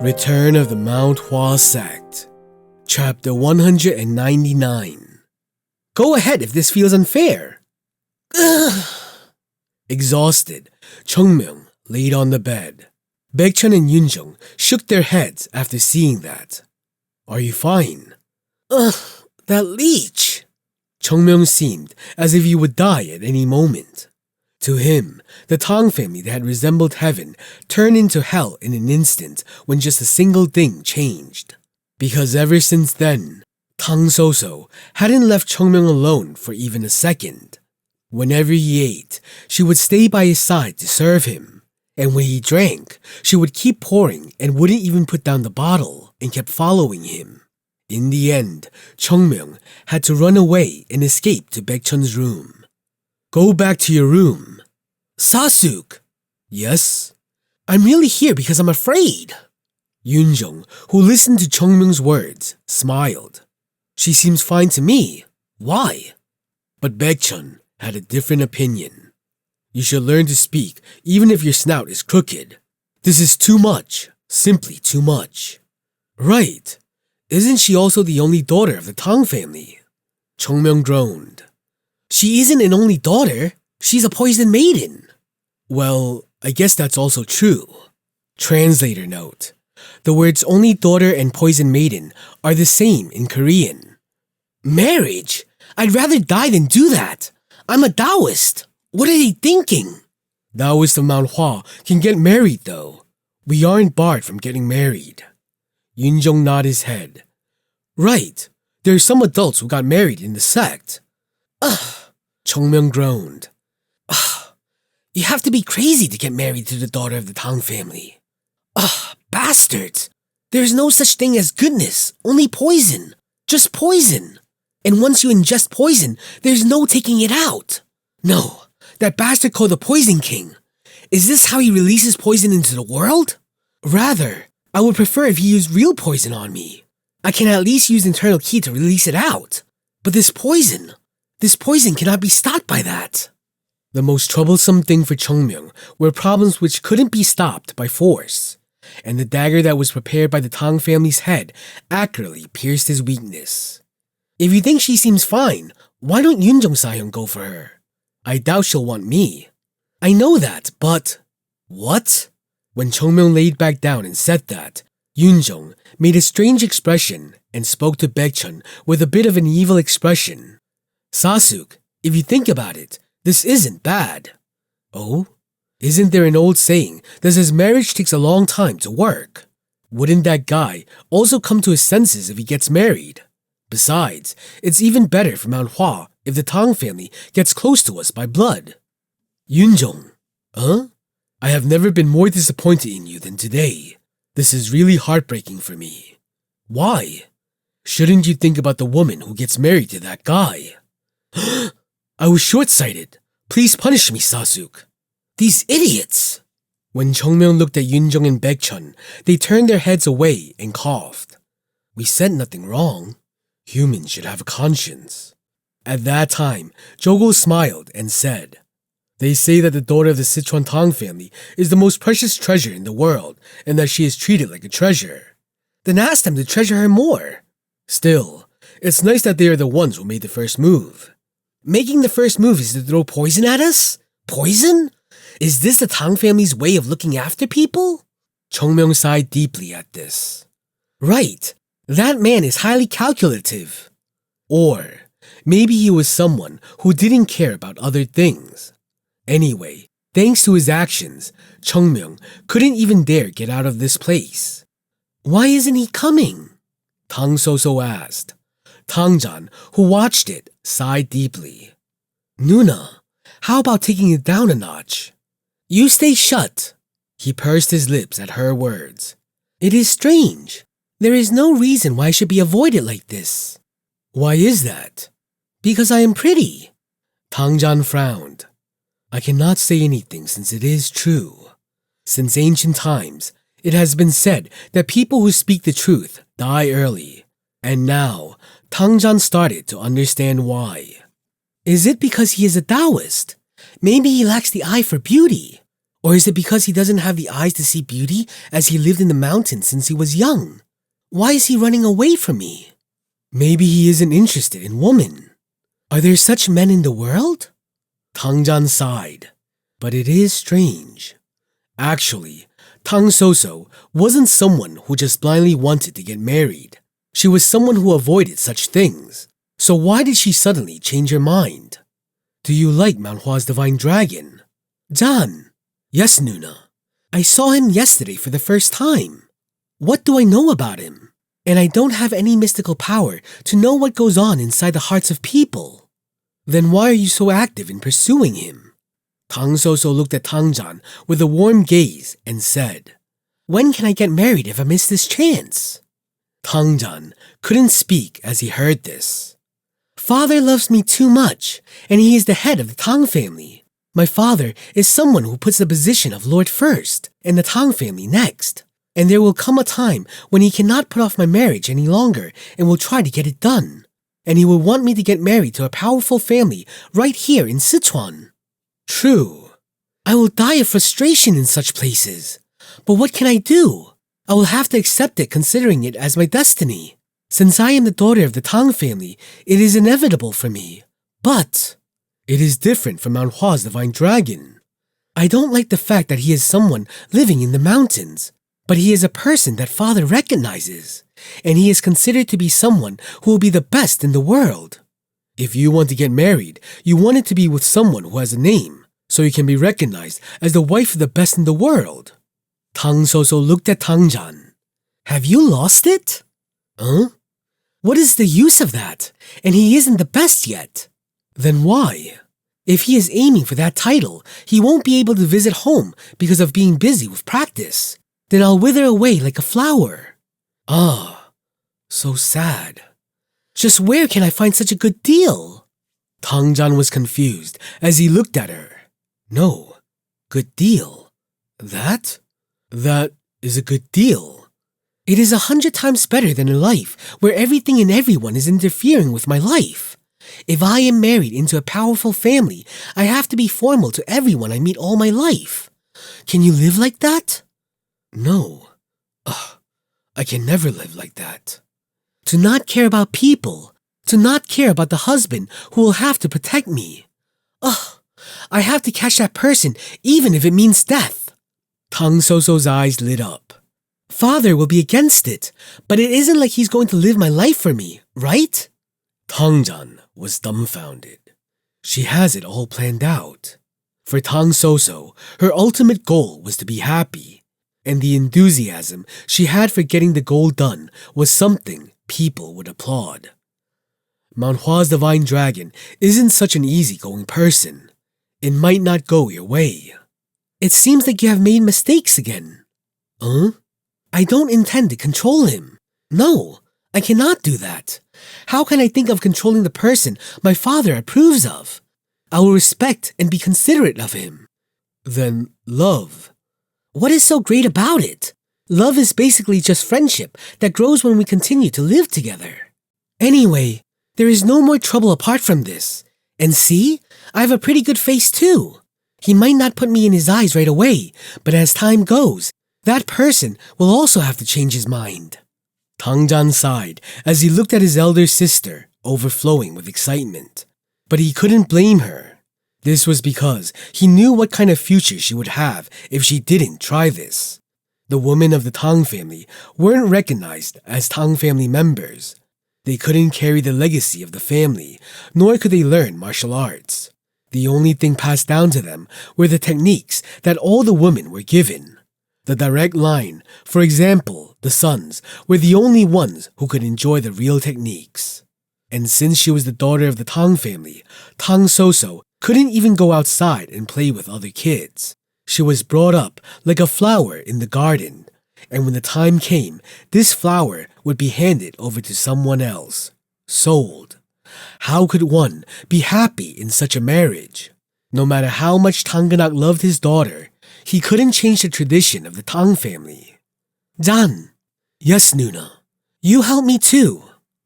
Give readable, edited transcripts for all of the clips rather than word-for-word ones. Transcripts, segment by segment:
Return of the Mount Hua Sect, Chapter 199. Go ahead if this feels unfair. Ugh. Exhausted, Chungmyeong laid on the bed. Baekchun and Yoonjung shook their heads after seeing that. Are you fine? Ugh, that leech. Chungmyeong seemed as if he would die at any moment. To him, the Tang family that had resembled heaven turned into hell in an instant when just a single thing changed. Because ever since then, Tang Soso hadn't left Chungmyeong alone for even a second. Whenever he ate, she would stay by his side to serve him. And when he drank, she would keep pouring and wouldn't even put down the bottle and kept following him. In the end, Chungmyeong had to run away and escape to Baekchun's room. Go back to your room. Sasuk! Yes? I'm really here because I'm afraid. Yoonjung, who listened to Chungmyeong's words, smiled. She seems fine to me. Why? But Baekchun had a different opinion. You should learn to speak even if your snout is crooked. This is too much. Simply too much. Right. Isn't she also the only daughter of the Tang family? Chungmyeong groaned. She isn't an only daughter. She's a poison maiden. Well, I guess that's also true. Translator note. The words only daughter and poison maiden are the same in Korean. Marriage? I'd rather die than do that. I'm a Taoist. What are they thinking? Taoists of Mount Hua can get married though. We aren't barred from getting married. Yoonjung nodded his head. Right. There are some adults who got married in the sect. Ugh. Chungmyeong groaned. Ugh. You have to be crazy to get married to the daughter of the Tang family. Ugh, bastards. There's no such thing as goodness, only poison. Just poison. And once you ingest poison, there's no taking it out. No, that bastard called the Poison King. Is this how he releases poison into the world? Rather, I would prefer if he used real poison on me. I can at least use internal ki to release it out. But this poison cannot be stopped by that. The most troublesome thing for Chungmyeong were problems which couldn't be stopped by force, and the dagger that was prepared by the Tang family's head accurately pierced his weakness. If you think she seems fine, why don't Yoonjung Sahyung go for her? I doubt she'll want me. I know that, but... What? When Chungmyeong laid back down and said that, Yoonjung made a strange expression and spoke to Baekchun with a bit of an evil expression. Sasuk, if you think about it, this isn't bad. Oh? Isn't there an old saying that says marriage takes a long time to work? Wouldn't that guy also come to his senses if he gets married? Besides, it's even better for Mount Hua if the Tang family gets close to us by blood. Yoonjung, huh? I have never been more disappointed in you than today. This is really heartbreaking for me. Why? Shouldn't you think about the woman who gets married to that guy? I was short-sighted. Please punish me, Sasuk. These idiots! When Chungmyeong looked at Yoonjung and Baekchun, they turned their heads away and coughed. We said nothing wrong. Humans should have a conscience. At that time, Jogo smiled and said, They say that the daughter of the Sichuan Tang family is the most precious treasure in the world and that she is treated like a treasure. Then ask them to treasure her more. Still, it's nice that they are the ones who made the first move. Making the first move is to throw poison at us? Poison? Is this the Tang family's way of looking after people? Chungmyeong sighed deeply at this. Right, that man is highly calculative. Or maybe he was someone who didn't care about other things. Anyway, thanks to his actions, Chungmyeong couldn't even dare get out of this place. Why isn't he coming? Tang Soso asked. Tangjan, who watched it, sighed deeply. Nuna, how about taking it down a notch? You stay shut. He pursed his lips at her words. It is strange. There is no reason why I should be avoided like this. Why is that? Because I am pretty. Tangjan frowned. I cannot say anything since it is true. Since ancient times, it has been said that people who speak the truth die early. And now, Tangjan started to understand why. Is it because he is a Taoist? Maybe he lacks the eye for beauty. Or is it because he doesn't have the eyes to see beauty as he lived in the mountains since he was young? Why is he running away from me? Maybe he isn't interested in women. Are there such men in the world? Tangjan sighed. But it is strange. Actually, Tang Soso wasn't someone who just blindly wanted to get married. She was someone who avoided such things. So why did she suddenly change her mind? Do you like Mount Hua's divine dragon? Jan. Yes, Nuna. I saw him yesterday for the first time. What do I know about him? And I don't have any mystical power to know what goes on inside the hearts of people. Then why are you so active in pursuing him? Tang Soso looked at Tangjan with a warm gaze and said, When can I get married if I miss this chance? Tangjan couldn't speak as he heard this. Father loves me too much, and he is the head of the Tang family. My father is someone who puts the position of Lord first and the Tang family next. And there will come a time when he cannot put off my marriage any longer and will try to get it done. And he will want me to get married to a powerful family right here in Sichuan. True. I will die of frustration in such places. But what can I do? I will have to accept it considering it as my destiny. Since I am the daughter of the Tang family, it is inevitable for me. But it is different from Mount Hua's divine dragon. I don't like the fact that he is someone living in the mountains, but he is a person that father recognizes, and he is considered to be someone who will be the best in the world. If you want to get married, you want it to be with someone who has a name, so you can be recognized as the wife of the best in the world. Tang Soso looked at Tangjan. Have you lost it? Huh? What is the use of that? And he isn't the best yet. Then why? If he is aiming for that title, he won't be able to visit home because of being busy with practice. Then I'll wither away like a flower. Ah, so sad. Just where can I find such a good deal? Tangjan was confused as he looked at her. No, good deal. That is a good deal. It is 100 times better than a life where everything and everyone is interfering with my life. If I am married into a powerful family, I have to be formal to everyone I meet all my life. Can you live like that? No. I can never live like that. To not care about people. To not care about the husband who will have to protect me. I have to catch that person even if it means death. Tang Soso's eyes lit up. Father will be against it, but it isn't like he's going to live my life for me, right? Tangjan was dumbfounded. She has it all planned out. For Tang Soso, her ultimate goal was to be happy, and the enthusiasm she had for getting the goal done was something people would applaud. Mount Hua's divine dragon isn't such an easygoing person. It might not go your way. It seems like you have made mistakes again. I don't intend to control him. No, I cannot do that. How can I think of controlling the person my father approves of? I will respect and be considerate of him. Then love. What is so great about it? Love is basically just friendship that grows when we continue to live together. Anyway, there is no more trouble apart from this. And see, I have a pretty good face too. He might not put me in his eyes right away, but as time goes, that person will also have to change his mind. Tangjan sighed as he looked at his elder sister, overflowing with excitement. But he couldn't blame her. This was because he knew what kind of future she would have if she didn't try this. The women of the Tang family weren't recognized as Tang family members. They couldn't carry the legacy of the family, nor could they learn martial arts. The only thing passed down to them were the techniques that all the women were given. The direct line, for example, the sons, were the only ones who could enjoy the real techniques. And since she was the daughter of the Tang family, Tang Soso couldn't even go outside and play with other kids. She was brought up like a flower in the garden, and when the time came, this flower would be handed over to someone else, sold. How could one be happy in such a marriage? No matter how much Tanganak loved his daughter, he couldn't change the tradition of the Tang family. Dan. Yes, Nuna. You help me too.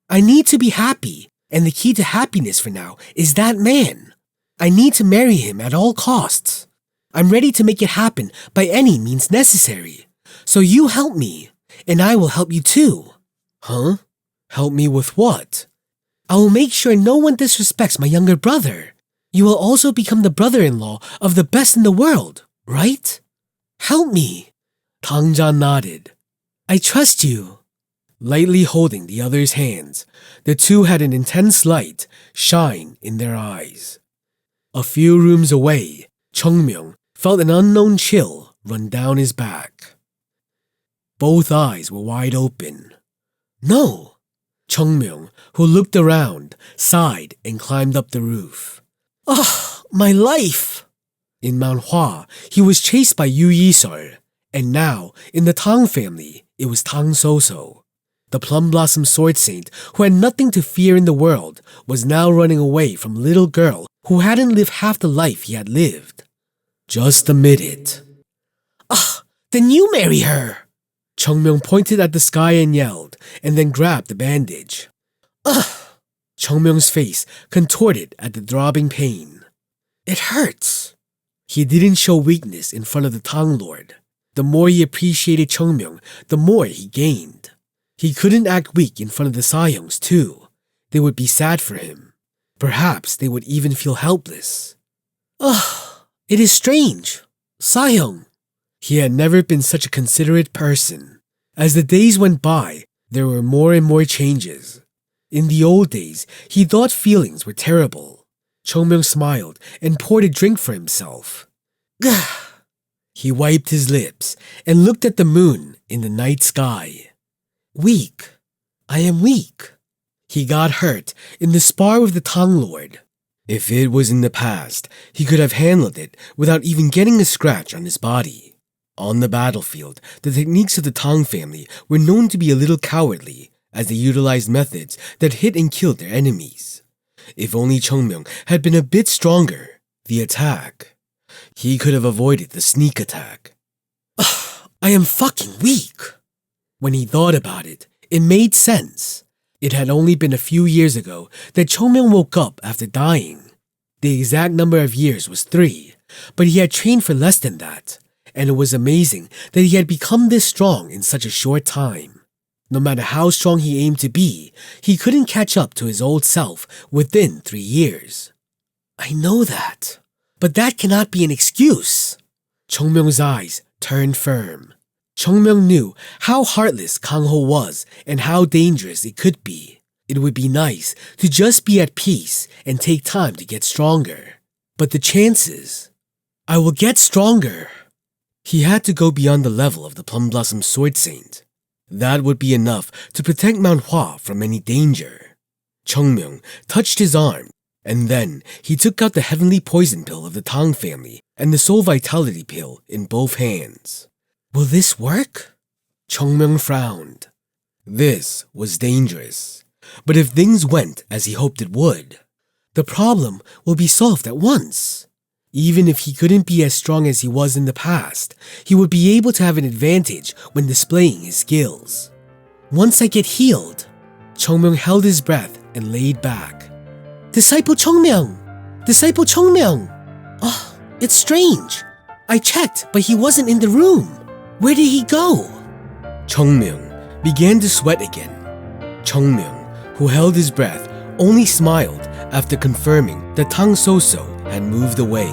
I need to be happy, and the key to happiness for now is that man. I need to marry him at all costs. I'm ready to make it happen by any means necessary. So you help me, and I will help you too. Huh? Help me with what? I will make sure no one disrespects my younger brother. You will also become the brother-in-law of the best in the world, right? Help me. Tangja nodded. I trust you. Lightly holding the other's hands, the two had an intense light shine in their eyes. A few rooms away, Chungmyung felt an unknown chill run down his back. Both eyes were wide open. No! Chungmyung, who looked around, sighed and climbed up the roof. Ah, my life! In Mount Hua, he was chased by Yu Yisol, and now, in the Tang family, it was Tang Soso. The Plum Blossom Sword Saint, who had nothing to fear in the world, was now running away from a little girl who hadn't lived half the life he had lived. Just admit it. Ah, then you marry her! Chungmyung pointed at the sky and yelled, and then grabbed the bandage. Ugh! Chungmyung's face contorted at the throbbing pain. It hurts. He didn't show weakness in front of the Tang Lord. The more he appreciated Chungmyung, the more he gained. He couldn't act weak in front of the Sayongs too. They would be sad for him. Perhaps they would even feel helpless. Ugh, it is strange. Sayong. He had never been such a considerate person. As the days went by, there were more and more changes. In the old days, he thought feelings were terrible. Chungmyung smiled and poured a drink for himself. Gah! He wiped his lips and looked at the moon in the night sky. Weak. I am weak. He got hurt in the spar with the Tang Lord. If it was in the past, he could have handled it without even getting a scratch on his body. On the battlefield, the techniques of the Tang family were known to be a little cowardly, as they utilized methods that hit and killed their enemies. If only Chungmyung had been a bit stronger, the attack. He could have avoided the sneak attack. Ugh, I am fucking weak. When he thought about it, it made sense. It had only been a few years ago that Chungmyung woke up after dying. The exact number of years was 3, but he had trained for less than that, and it was amazing that he had become this strong in such a short time. No matter how strong he aimed to be, he couldn't catch up to his old self within 3 years. I know that, but that cannot be an excuse. Chungmyung's eyes turned firm. Chungmyung knew how heartless Kang Ho was and how dangerous it could be. It would be nice to just be at peace and take time to get stronger. But the chances... I will get stronger. He had to go beyond the level of the Plum Blossom Sword Saint. That would be enough to protect Mount Hua from any danger. Chungmyung touched his arm, and then he took out the heavenly poison pill of the Tang family and the soul vitality pill in both hands. Will this work? Chungmyung frowned. This was dangerous. But if things went as he hoped it would, the problem will be solved at once. Even if he couldn't be as strong as he was in the past, he would be able to have an advantage when displaying his skills. Once I get healed, Chungmyung held his breath and laid back. Disciple Chungmyung! Disciple Chungmyung! Oh, it's strange. I checked, but he wasn't in the room. Where did he go? Chungmyung began to sweat again. Chungmyung, who held his breath, only smiled after confirming that Tang Soso had moved away.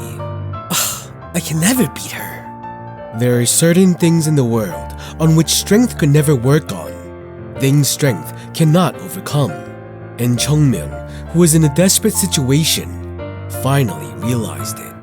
I can never beat her. There are certain things in the world on which strength could never work on. Things strength cannot overcome. And Chungmyung, who was in a desperate situation, finally realized it.